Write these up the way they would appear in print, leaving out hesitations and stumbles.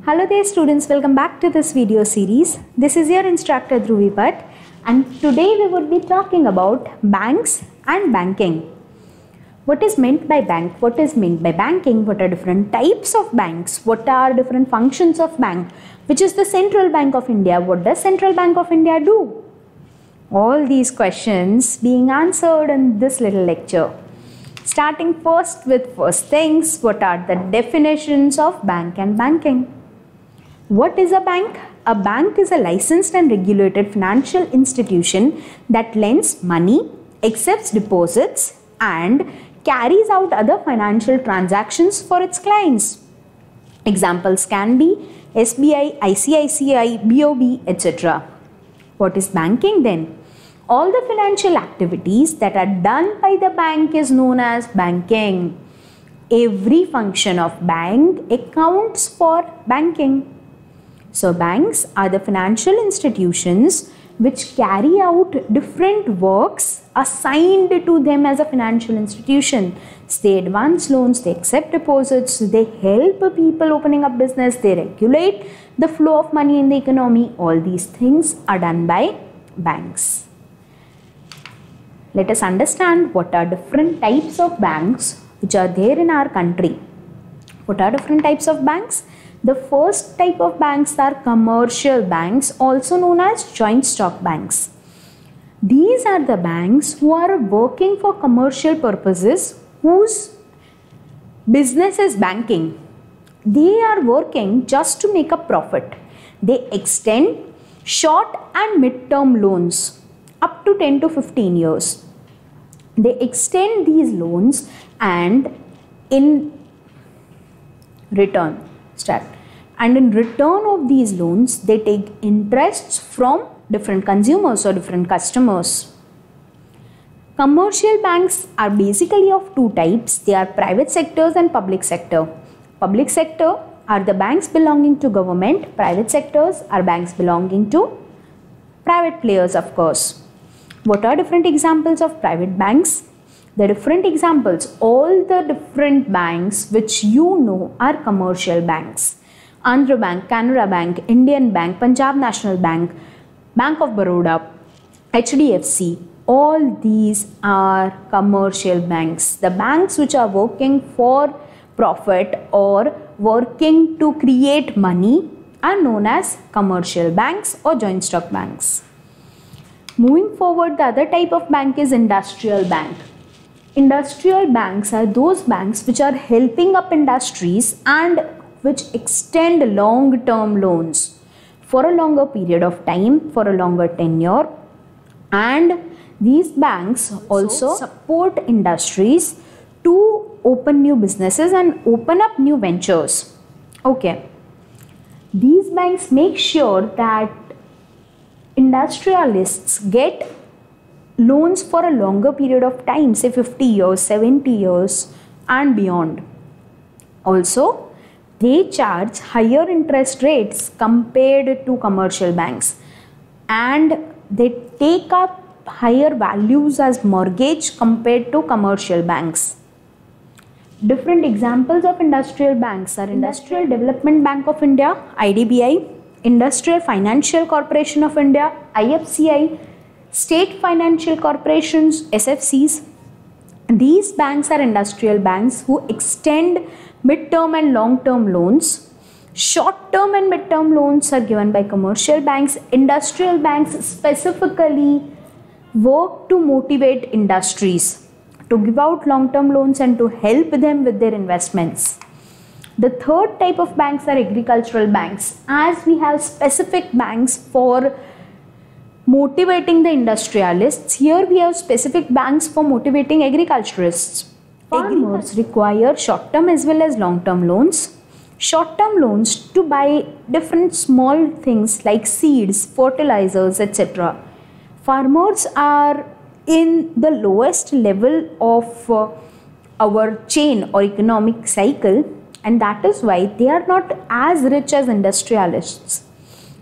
Hello there students, welcome back to this video series. This is your instructor Dhruvi Bhatt and today we would be talking about banks and banking. What is meant by bank? What is meant by banking? What are different types of banks? What are different functions of bank? Which is the Central Bank of India? What does Central Bank of India do? All these questions being answered in this little lecture. Starting first with first things, what are the definitions of bank and banking? What is a bank? A bank is a licensed and regulated financial institution that lends money, accepts deposits, and carries out other financial transactions for its clients. Examples can be SBI, ICICI, BOB, etc. What is banking then? All the financial activities that are done by the bank is known as banking. Every function of bank accounts for banking. So banks are the financial institutions which carry out different works assigned to them as a financial institution. They advance loans, they accept deposits, they help people opening up business, they regulate the flow of money in the economy. All these things are done by banks. Let us understand what are different types of banks which are there in our country. What are different types of banks? The first type of banks are commercial banks, also known as joint stock banks. These are the banks who are working for commercial purposes, whose business is banking. They are working just to make a profit. They extend short and mid-term loans up to 10 to 15 years. They extend these loans and in return of these loans, they take interests from different consumers or different customers. Commercial banks are basically of two types. They are private sectors and public sector. Public sector are the banks belonging to government. Private sectors are banks belonging to private players, of course. What are different examples of private banks? The different examples, all the different banks which you know are commercial banks. Andhra Bank, Canara Bank, Indian Bank, Punjab National Bank, Bank of Baroda, HDFC, all these are commercial banks. The banks which are working for profit or working to create money are known as commercial banks or joint stock banks. Moving forward, the other type of bank is industrial bank. Industrial banks are those banks which are helping up industries and which extend long-term loans for a longer period of time, for a longer tenure, and these banks also support industries to open new businesses and open up new ventures. Okay. These banks make sure that industrialists get loans for a longer period of time, say 50 years, 70 years and beyond. Also, they charge higher interest rates compared to commercial banks and they take up higher values as mortgage compared to commercial banks. Different examples of industrial banks are Industrial Development Bank of India, IDBI, Industrial Financial Corporation of India, IFCI, State Financial Corporations, SFCs. These banks are industrial banks who extend mid-term and long-term loans. Short-term and mid-term loans are given by commercial banks. Industrial banks specifically work to motivate industries to give out long-term loans and to help them with their investments. The third type of banks are agricultural banks, as we have specific banks for motivating the industrialists. Here we have specific banks for motivating agriculturists. Farmers require short-term as well as long-term loans. Short-term loans to buy different small things like seeds, fertilizers, etc. Farmers are in the lowest level of our chain or economic cycle, and that is why they are not as rich as industrialists.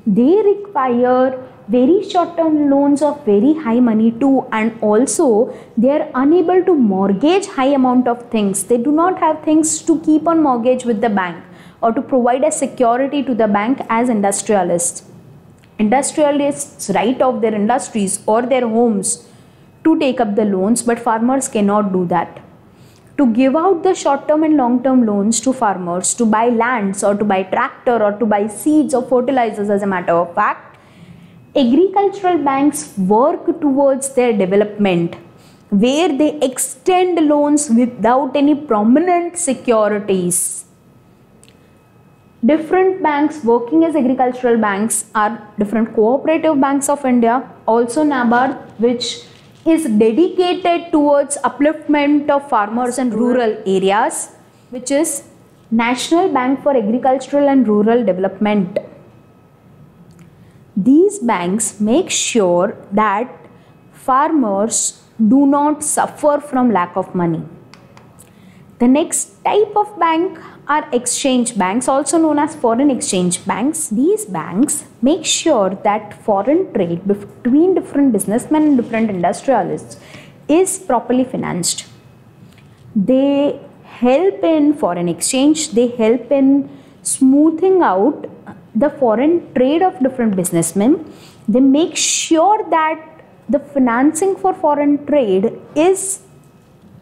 They require very short-term loans of very high money too, and also they are unable to mortgage high amount of things. They do not have things to keep on mortgage with the bank, or to provide a security to the bank as industrialists. Industrialists write off their industries or their homes to take up the loans, but farmers cannot do that. To give out the short-term and long-term loans to farmers to buy lands or to buy tractor or to buy seeds or fertilizers, as a matter of fact, agricultural banks work towards their development, where they extend loans without any prominent securities. Different banks working as agricultural banks are different cooperative banks of India, also NABARD, which is dedicated towards upliftment of farmers and rural areas, which is National Bank for Agricultural and Rural Development. These banks make sure that farmers do not suffer from lack of money. The next type of bank are exchange banks, also known as foreign exchange banks. These banks make sure that foreign trade between different businessmen and different industrialists is properly financed. They help in foreign exchange, they help in smoothing out the foreign trade of different businessmen. They make sure that the financing for foreign trade is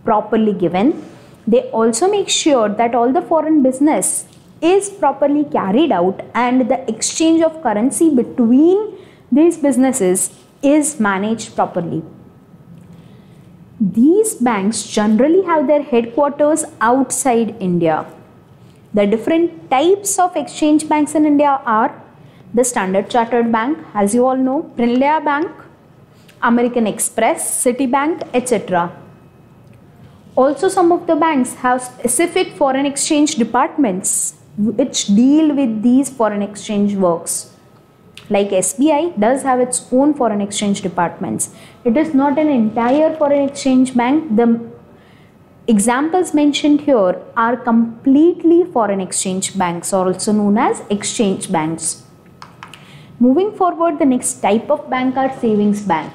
properly given. They also make sure that all the foreign business is properly carried out and the exchange of currency between these businesses is managed properly. These banks generally have their headquarters outside India. The different types of exchange banks in India are the Standard Chartered Bank, as you all know, Prinlea Bank, American Express, Citibank, etc. Also, some of the banks have specific foreign exchange departments which deal with these foreign exchange works. Like SBI does have its own foreign exchange departments. It is not an entire foreign exchange bank. The examples mentioned here are completely foreign exchange banks, also known as exchange banks. Moving forward, the next type of bank are savings bank.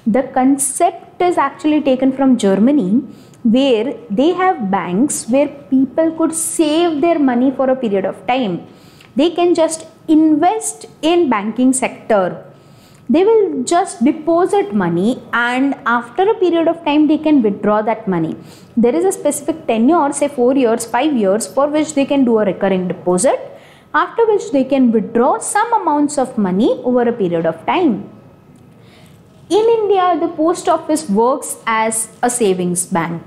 The concept is actually taken from Germany, where they have banks where people could save their money for a period of time. They can just invest in banking sector. They will just deposit money and after a period of time they can withdraw that money. There is a specific tenure, say 4 years, 5 years, for which they can do a recurring deposit, after which they can withdraw some amounts of money over a period of time. In India, the post office works as a savings bank.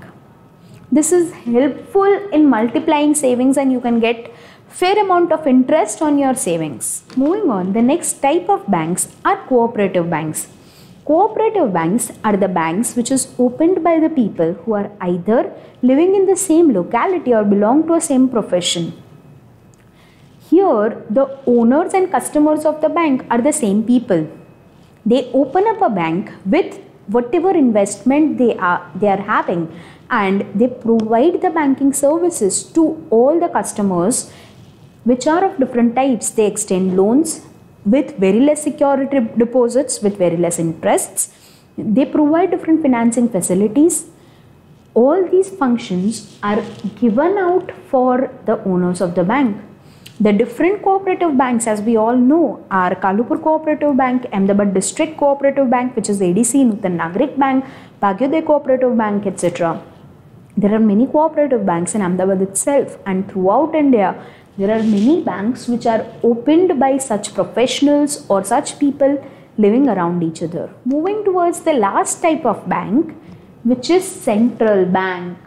This is helpful in multiplying savings and you can get fair amount of interest on your savings. Moving on, the next type of banks are cooperative banks. Cooperative banks are the banks which is opened by the people who are either living in the same locality or belong to a same profession. Here, the owners and customers of the bank are the same people. They open up a bank with whatever investment they are having and they provide the banking services to all the customers which are of different types. They extend loans with very less security deposits, with very less interests. They provide different financing facilities. All these functions are given out for the owners of the bank. The different cooperative banks, as we all know, are Kalupur Cooperative Bank, Ahmedabad District Cooperative Bank, which is ADC, Nutan Nagrik Bank, Bhagyodaya Cooperative Bank, etc. There are many cooperative banks in Ahmedabad itself, and throughout India, there are many banks which are opened by such professionals or such people living around each other. Moving towards the last type of bank, which is central bank.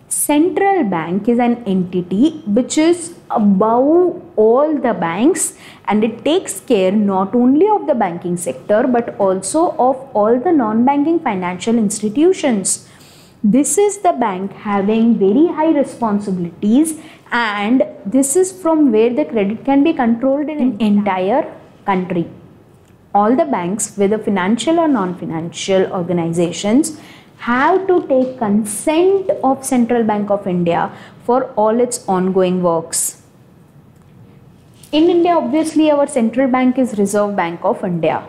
Central bank is an entity which is above all the banks and it takes care not only of the banking sector but also of all the non-banking financial institutions. This is the bank having very high responsibilities and this is from where the credit can be controlled in an entire country. All the banks, whether financial or non-financial organizations, have to take consent of Central Bank of India for all its ongoing works. In India, obviously, our central bank is Reserve Bank of India.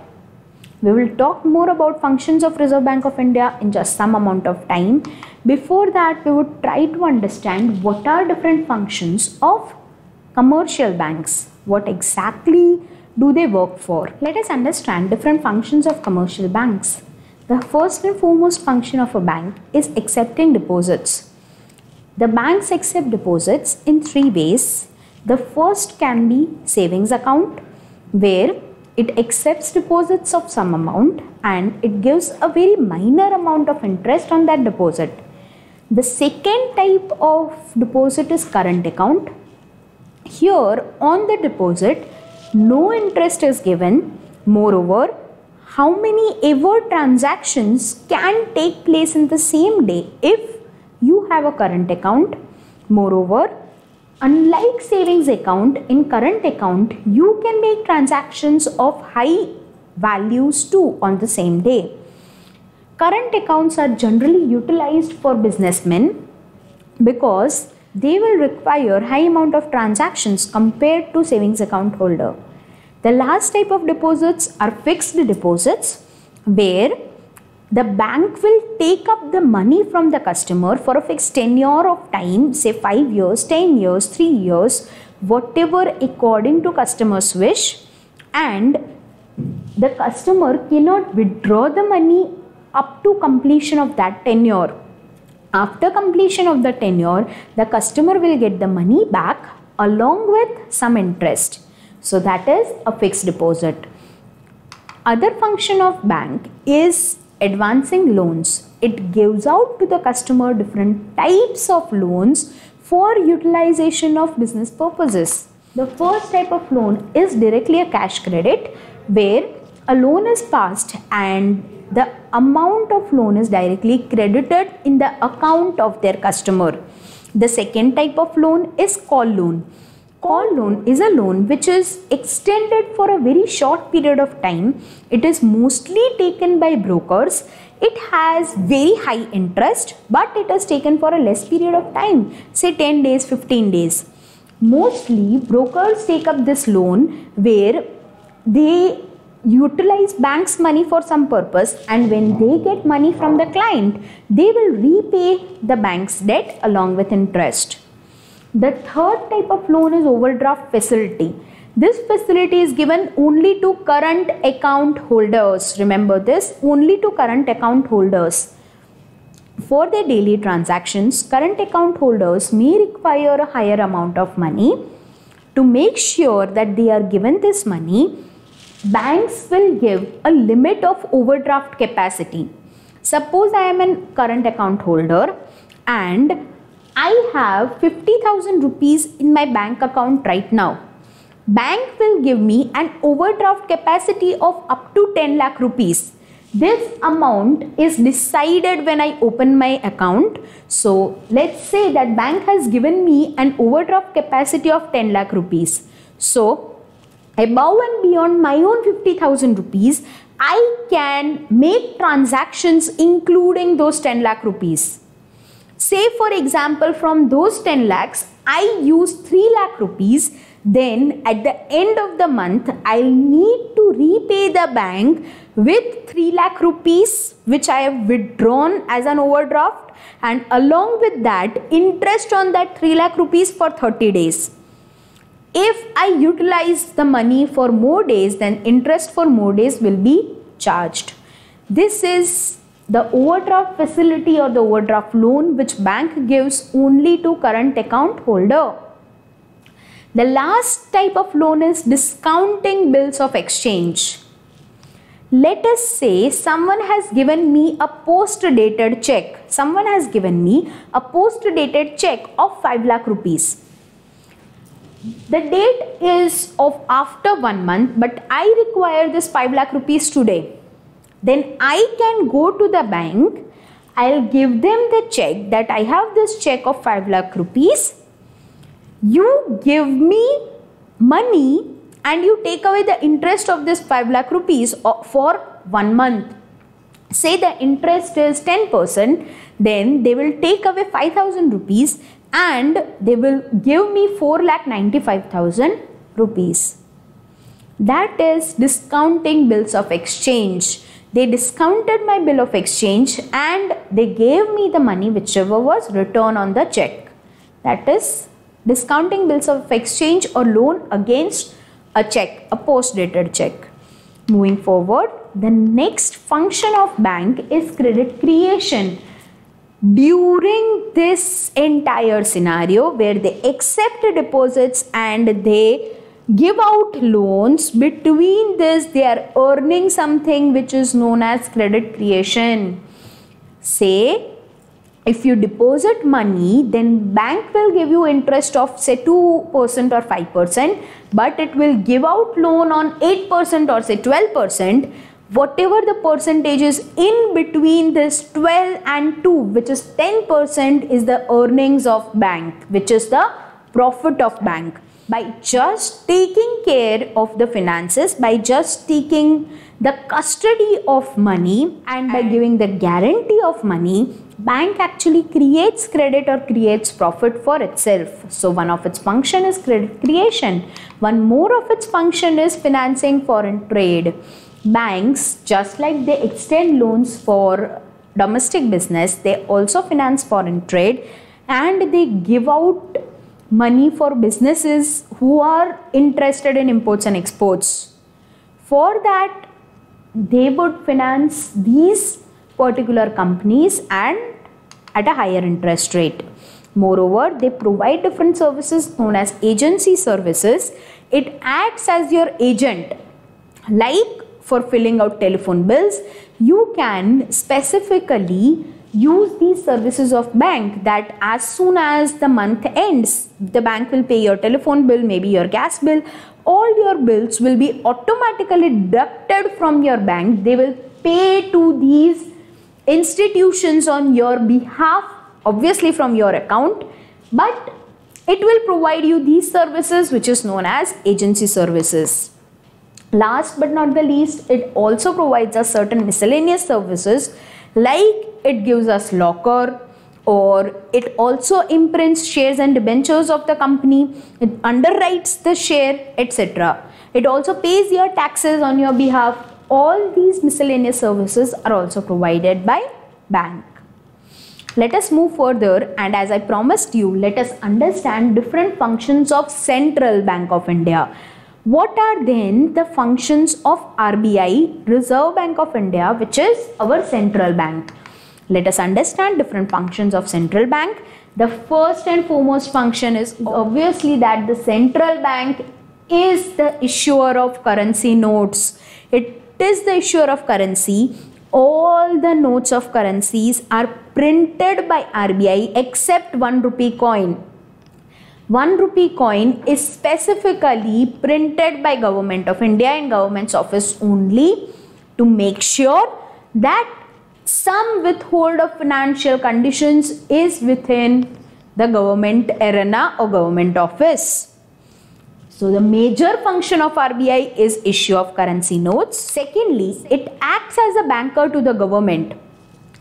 We will talk more about functions of Reserve Bank of India in just some amount of time. Before that, we would try to understand what are different functions of Commercial banks. What exactly do they work for? Let us understand different functions of commercial banks. The first and foremost function of a bank is accepting deposits. The banks accept deposits in three ways. The first can be savings account, where it accepts deposits of some amount and it gives a very minor amount of interest on that deposit. The second type of deposit is current account. Here on the deposit, no interest is given. Moreover, how many ever transactions can take place in the same day if you have a current account. Moreover, unlike savings account, in current account, you can make transactions of high values too on the same day. Current accounts are generally utilized for businessmen because they will require high amount of transactions compared to savings account holder. The last type of deposits are fixed deposits, where the bank will take up the money from the customer for a fixed tenure of time, say 5 years, 10 years, 3 years, whatever according to customer's wish, and the customer cannot withdraw the money up to completion of that tenure. After completion of the tenure, the customer will get the money back along with some interest. So that is a fixed deposit. Other function of bank is advancing loans. It gives out to the customer different types of loans for utilization of business purposes. The first type of loan is directly a cash credit, where a loan is passed and the amount of loan is directly credited in the account of their customer. The second type of loan is call loan. Call loan is a loan which is extended for a very short period of time. It is mostly taken by brokers. It has very high interest, but it is taken for a less period of time, say 10 days, 15 days. Mostly brokers take up this loan where they utilize bank's money for some purpose, and when they get money from the client, they will repay the bank's debt along with interest. The third type of loan is overdraft facility. This facility is given only to current account holders. Remember this, only to current account holders. For their daily transactions, current account holders may require a higher amount of money. To make sure that they are given this money, banks will give a limit of overdraft capacity. Suppose I am a current account holder and I have 50,000 rupees in my bank account right now. Bank will give me an overdraft capacity of up to 10 lakh rupees. This amount is decided when I open my account. So let's say that bank has given me an overdraft capacity of 10 lakh rupees. So above and beyond my own 50,000 rupees, I can make transactions including those 10 lakh rupees. Say for example, from those 10 lakhs, I use 3 lakh rupees. Then at the end of the month, I need to repay the bank with 3 lakh rupees which I have withdrawn as an overdraft, and along with that, interest on that 3 lakh rupees for 30 days. If I utilize the money for more days, then interest for more days will be charged. This is the overdraft facility or the overdraft loan which bank gives only to current account holder. The last type of loan is discounting bills of exchange. Let us say someone has given me a post-dated check. Someone has given me a post-dated check of 5 lakh rupees. The date is of after 1 month, but I require this 5 lakh rupees today. Then I can go to the bank, I'll give them the check that I have this check of 5 lakh rupees. You give me money and you take away the interest of this 5 lakh rupees for 1 month. Say the interest is 10%, then they will take away 5,000 rupees and they will give me 4,95,000 rupees. That is discounting bills of exchange. They discounted my bill of exchange and they gave me the money whichever was written on the check. That is discounting bills of exchange or loan against a check, a post-dated check. Moving forward, the next function of bank is credit creation. During this entire scenario where they accept deposits and they give out loans, between this they are earning something which is known as credit creation. Say, if you deposit money, then bank will give you interest of say 2% or 5%, but it will give out loan on 8% or say 12%. Whatever the percentage is in between this 12 and 2, which is 10%, is the earnings of bank, which is the profit of bank. By just taking care of the finances, by just taking the custody of money and by giving the guarantee of money, bank actually creates credit or creates profit for itself. So one of its function is credit creation. One more of its function is financing foreign trade. Banks, just like they extend loans for domestic business, they also finance foreign trade and they give out money for businesses who are interested in imports and exports. For that, they would finance these particular companies and at a higher interest rate. Moreover, they provide different services known as agency services. It acts as your agent. Like for filling out telephone bills, you can specifically use these services of bank that as soon as the month ends, the bank will pay your telephone bill, maybe your gas bill. All your bills will be automatically deducted from your bank. They will pay to these institutions on your behalf, obviously from your account, but it will provide you these services which is known as agency services. Last but not the least, it also provides us certain miscellaneous services, like it gives us locker, or it also imprints shares and debentures of the company, it underwrites the share, etc. It also pays your taxes on your behalf. All these miscellaneous services are also provided by bank. Let us move further, and as I promised you, let us understand different functions of Central Bank of India. What are then the functions of RBI, Reserve Bank of India, which is our central bank? Let us understand different functions of central bank. The first and foremost function is obviously that the central bank is the issuer of currency notes. It is the issuer of currency. All the notes of currencies are printed by RBI except 1 rupee coin. 1 rupee coin is specifically printed by Government of India in Government's office only to make sure that some withhold of financial conditions is within the government arena or government office. So the major function of RBI is issue of currency notes. Secondly, it acts as a banker to the government.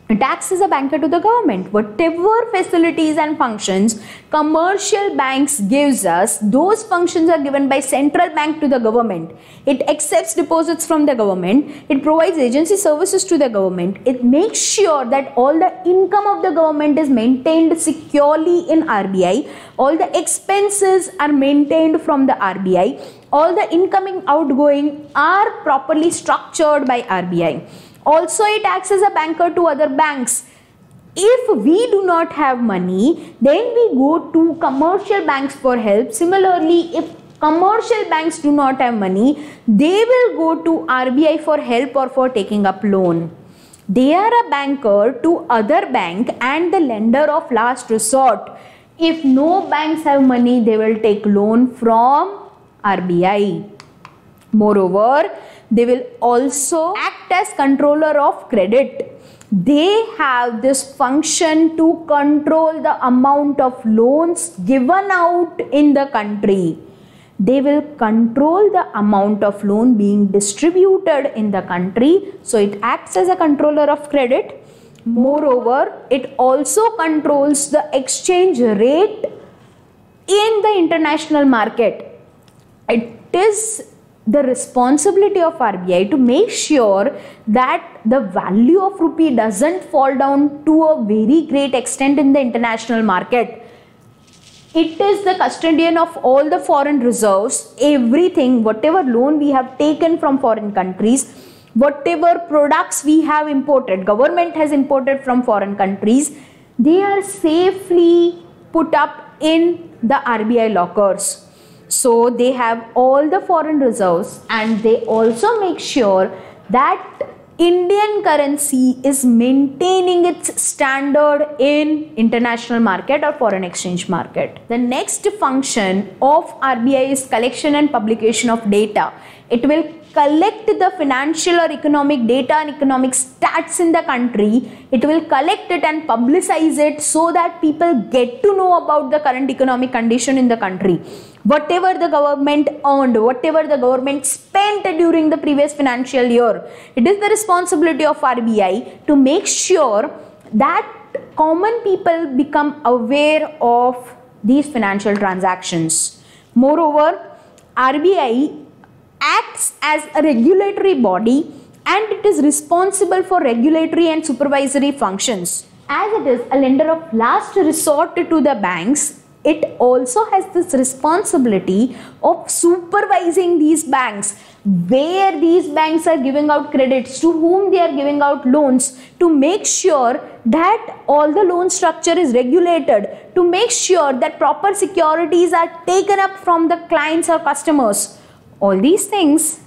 It acts as a banker to the government. Whatever facilities and functions commercial banks gives us, those functions are given by central bank to the government. It accepts deposits from the government. It provides agency services to the government. It makes sure that all the income of the government is maintained securely in RBI. All the expenses are maintained from the RBI. All the incoming outgoing are properly structured by RBI. Also, it acts as a banker to other banks. If we do not have money, then we go to commercial banks for help. Similarly, if commercial banks do not have money, they will go to RBI for help or for taking up loan. They are a banker to other bank and the lender of last resort. If no banks have money, they will take loan from RBI. Moreover, they will also act as controller of credit. They have this function to control the amount of loans given out in the country. They will control the amount of loan being distributed in the country. So it acts as a controller of credit. Moreover, it also controls the exchange rate in the international market. It is the responsibility of RBI to make sure that the value of rupee doesn't fall down to a very great extent in the international market. It is the custodian of all the foreign reserves, everything, whatever loan we have taken from foreign countries, whatever products we have imported, government has imported from foreign countries, they are safely put up in the RBI lockers. So they have all the foreign reserves, and they also make sure that Indian currency is maintaining its standard in international market or foreign exchange market. The next function of RBI is collection and publication of data. It will collect the financial or economic data and economic stats in the country. It will collect it and publicize it so that people get to know about the current economic condition in the country. Whatever the government earned, whatever the government spent during the previous financial year, it is the responsibility of RBI to make sure that common people become aware of these financial transactions. Moreover, RBI acts as a regulatory body, and it is responsible for regulatory and supervisory functions. As it is a lender of last resort to the banks, it also has this responsibility of supervising these banks, where these banks are giving out credits, to whom they are giving out loans, to make sure that all the loan structure is regulated, to make sure that proper securities are taken up from the clients or customers. All these things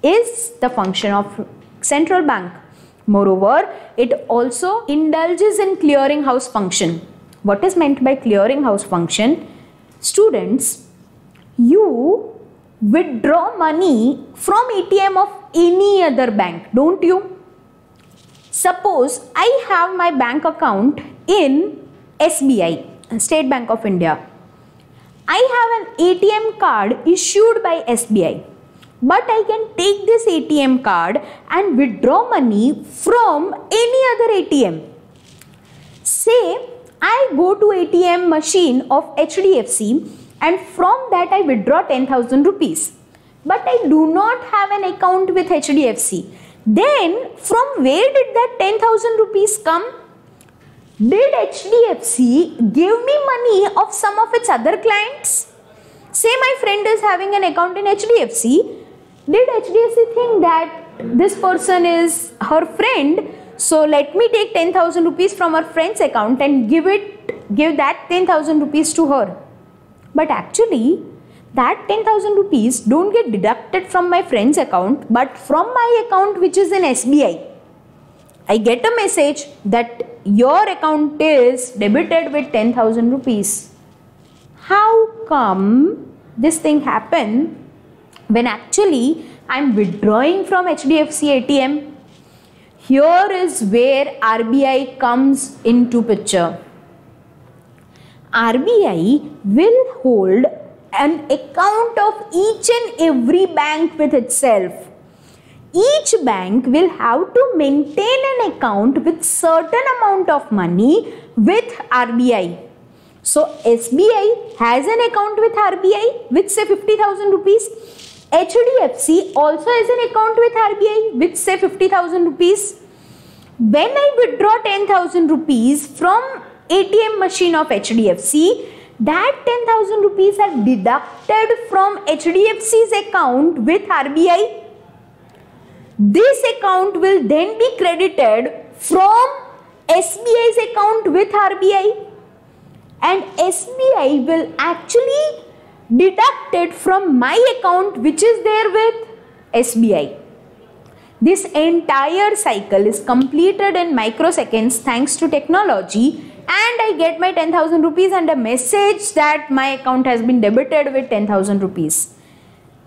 is the function of central bank. Moreover, it also indulges in clearinghouse function. What is meant by clearinghouse function? Students, you withdraw money from ATM of any other bank, don't you? Suppose I have my bank account in SBI, State Bank of India. I have an ATM card issued by SBI, but I can take this ATM card and withdraw money from any other ATM. Say I go to ATM machine of HDFC, and from that I withdraw 10,000 rupees. But I do not have an account with HDFC. Then from where did that 10,000 rupees come? Did HDFC give me money of some of its other clients? Say my friend is having an account in HDFC. Did HDFC think that this person is her friend, so let me take 10,000 rupees from her friend's account and give that 10,000 rupees to her? But actually, that 10,000 rupees don't get deducted from my friend's account, but from my account which is in SBI. I get a message that your account is debited with 10,000 rupees. How come this thing happened when actually I am withdrawing from HDFC ATM? Here is where RBI comes into picture. RBI will hold an account of each and every bank with itself. Each bank will have to maintain an account with certain amount of money with RBI. So SBI has an account with RBI with say 50,000 rupees. HDFC also has an account with RBI with say 50,000 rupees. When I withdraw 10,000 rupees from ATM machine of HDFC, that 10,000 rupees are deducted from HDFC's account with RBI. This account will then be credited from SBI's account with RBI, and SBI will actually deduct it from my account which is there with SBI. This entire cycle is completed in microseconds thanks to technology, and I get my 10,000 rupees and a message that my account has been debited with 10,000 rupees.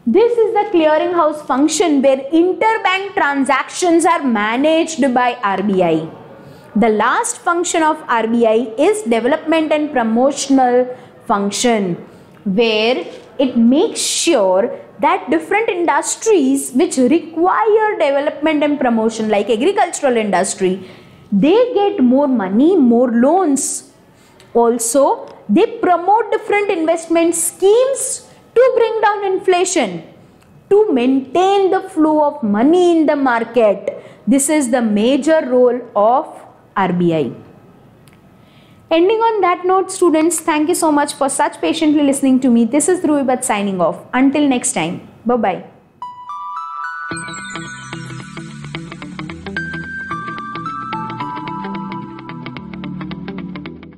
This is the clearinghouse function where interbank transactions are managed by RBI. The last function of RBI is development and promotional function, where it makes sure that different industries which require development and promotion, like agricultural industry, they get more money, more loans. Also, they promote different investment schemes to bring down inflation, to maintain the flow of money in the market. This is the major role of RBI. Ending on that note, students, thank you so much for such patiently listening to me. This is Dhruvi Bhatt signing off. Until next time. Bye-bye.